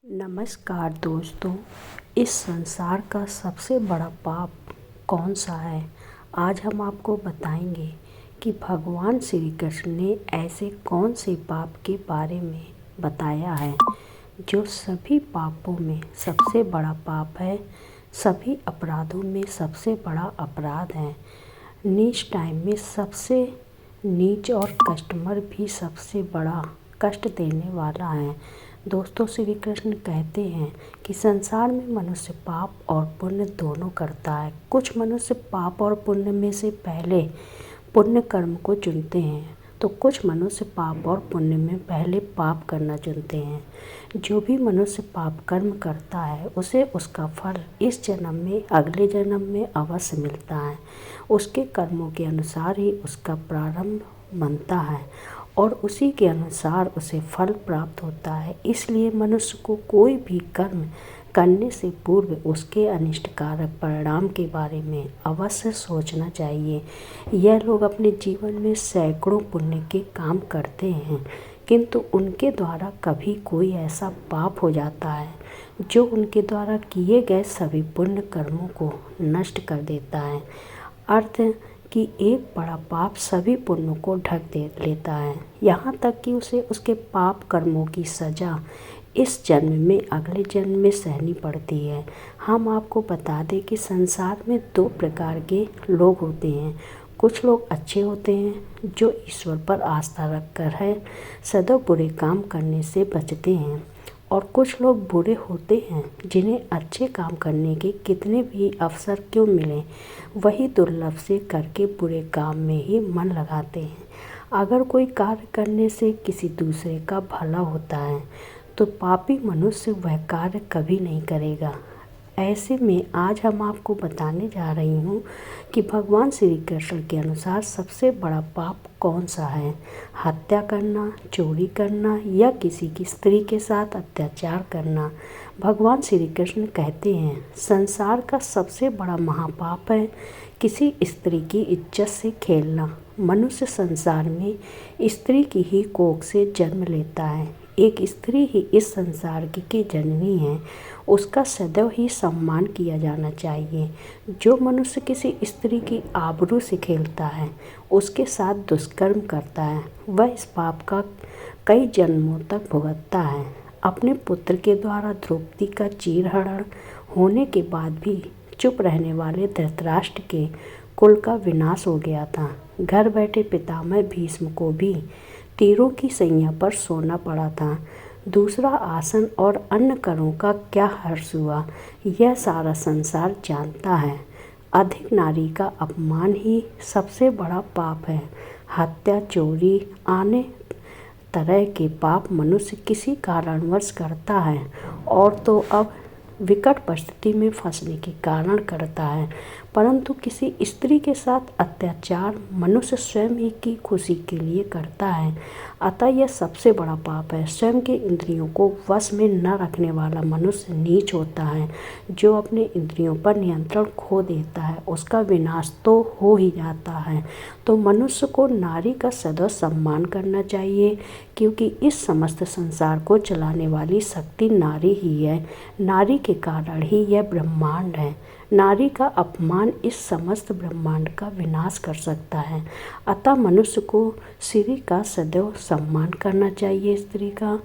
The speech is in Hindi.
नमस्कार दोस्तों। इस संसार का सबसे बड़ा पाप कौन सा है? आज हम आपको बताएंगे कि भगवान श्री कृष्ण ने ऐसे कौन से पाप के बारे में बताया है जो सभी पापों में सबसे बड़ा पाप है, सभी अपराधों में सबसे बड़ा अपराध है, नीच टाइम में सबसे नीच और कस्टमर भी सबसे बड़ा कष्ट देने वाला है। दोस्तों, श्री कृष्ण कहते हैं कि संसार में मनुष्य पाप और पुण्य दोनों करता है। कुछ मनुष्य पाप और पुण्य में से पहले पुण्य कर्म को चुनते हैं, तो कुछ मनुष्य पाप और पुण्य में पहले पाप करना चुनते हैं। जो भी मनुष्य पाप कर्म करता है उसे उसका फल इस जन्म में, अगले जन्म में अवश्य मिलता है। उसके कर्मों के अनुसार ही उसका प्रारंभ बनता है और उसी के अनुसार उसे फल प्राप्त होता है। इसलिए मनुष्य को कोई भी कर्म करने से पूर्व उसके अनिष्टकारक परिणाम के बारे में अवश्य सोचना चाहिए। यह लोग अपने जीवन में सैकड़ों पुण्य के काम करते हैं, किंतु उनके द्वारा कभी कोई ऐसा पाप हो जाता है जो उनके द्वारा किए गए सभी पुण्य कर्मों को नष्ट कर देता है। अर्थ कि एक बड़ा पाप सभी पुण्यों को ढक दे लेता है, यहाँ तक कि उसे उसके पाप कर्मों की सज़ा इस जन्म में, अगले जन्म में सहनी पड़ती है। हम आपको बता दें कि संसार में दो प्रकार के लोग होते हैं। कुछ लोग अच्छे होते हैं जो ईश्वर पर आस्था रखकर है सदैव बुरे काम करने से बचते हैं, और कुछ लोग बुरे होते हैं जिन्हें अच्छे काम करने के कितने भी अवसर क्यों मिलें, वही दुर्लभ से करके बुरे काम में ही मन लगाते हैं। अगर कोई कार्य करने से किसी दूसरे का भला होता है तो पापी मनुष्य वह कार्य कभी नहीं करेगा। ऐसे में आज हम आपको बताने जा रही हूँ कि भगवान श्री कृष्ण के अनुसार सबसे बड़ा पाप कौन सा है। हत्या करना, चोरी करना या किसी की स्त्री के साथ अत्याचार करना। भगवान श्री कृष्ण कहते हैं संसार का सबसे बड़ा महापाप है किसी स्त्री की इज्जत से खेलना। मनुष्य संसार में स्त्री की ही कोख से जन्म लेता है। एक स्त्री ही इस संसार की जननी है, उसका सदैव ही सम्मान किया जाना चाहिए। जो मनुष्य किसी स्त्री की आबरू से खेलता है, उसके साथ दुष्कर्म करता है, वह इस पाप का कई जन्मों तक भुगतता है। अपने पुत्र के द्वारा द्रौपदी का चीरहरण होने के बाद भी चुप रहने वाले धृतराष्ट्र के कुल का विनाश हो गया था। घर बैठे पितामह भीष्म को भी तीरों की सैया पर सोना पड़ा था। दूसरा आसन और अन्य करों का क्या हर्ष हुआ, यह सारा संसार जानता है। अधिक नारी का अपमान ही सबसे बड़ा पाप है। हत्या, चोरी आने तरह के पाप मनुष्य किसी कारणवश करता है, और तो अब विकट परिस्थिति में फंसने के कारण करता है। परंतु किसी स्त्री के साथ अत्याचार मनुष्य स्वयं ही की खुशी के लिए करता है, अतः यह सबसे बड़ा पाप है। स्वयं के इंद्रियों को वश में न रखने वाला मनुष्य नीच होता है। जो अपने इंद्रियों पर नियंत्रण खो देता है उसका विनाश तो हो ही जाता है। तो मनुष्य को नारी का सदैव सम्मान करना चाहिए, क्योंकि इस समस्त संसार को चलाने वाली शक्ति नारी ही है। नारी के कारण ही यह ब्रह्मांड है। नारी का अपमान इस समस्त ब्रह्मांड का विनाश कर सकता है। अतः मनुष्य को स्त्री का सदैव सम्मान करना चाहिए। स्त्री का